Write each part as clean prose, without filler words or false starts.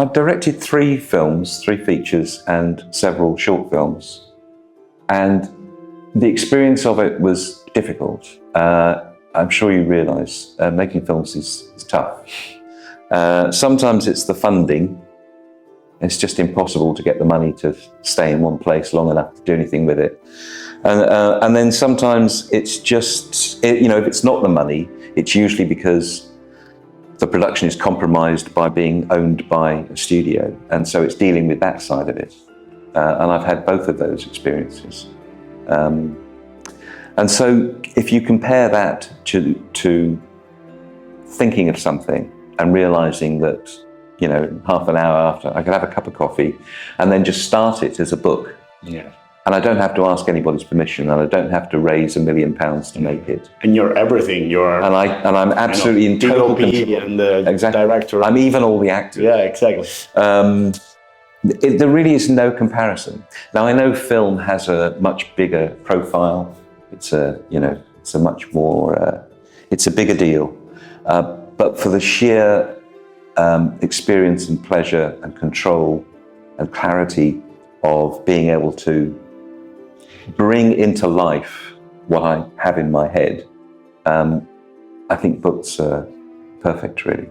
I've directed 3 films, 3 features and several short films. And the experience of it was difficult. I'm sure you realise making films is tough. Sometimes it's the funding. It's just impossible to get the money to stay in one place long enough to do anything with it. And then sometimes it's just, if it's not the money, it's usually because the production is compromised by being owned by a studio. And so it's dealing with that side of it. And I've had both of those experiences. And so if you compare that to thinking of something and realizing that, half an hour after I could have a cup of coffee and then just start it as a book. Yeah. And I don't have to ask anybody's permission, and I don't have to raise £1 million to make it. And you're everything. You're and I'm absolutely in total control. And the director. I'm even all the actors. Yeah, exactly. There really is no comparison. Now I know film has a much bigger profile. It's a much more. It's a bigger deal. But for the sheer experience and pleasure and control and clarity of being able to bring into life what I have in my head, I think books are perfect, really.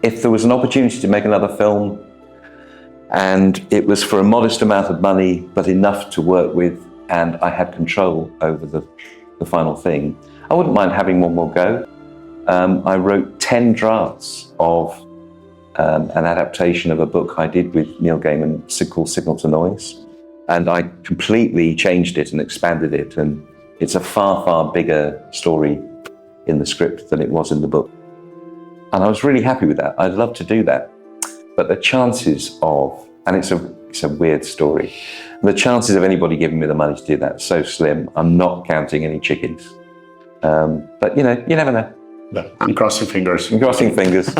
If there was an opportunity to make another film and it was for a modest amount of money but enough to work with and I had control over the final thing, I wouldn't mind having one more go. I wrote 10 drafts of an adaptation of a book I did with Neil Gaiman called Signal to Noise. And I completely changed it and expanded it. And it's a far, far bigger story in the script than it was in the book. And I was really happy with that. I'd love to do that. But the chances of, and it's a weird story, the chances of anybody giving me the money to do that are so slim. I'm not counting any chickens. But you never know. I'm crossing fingers. I'm crossing fingers.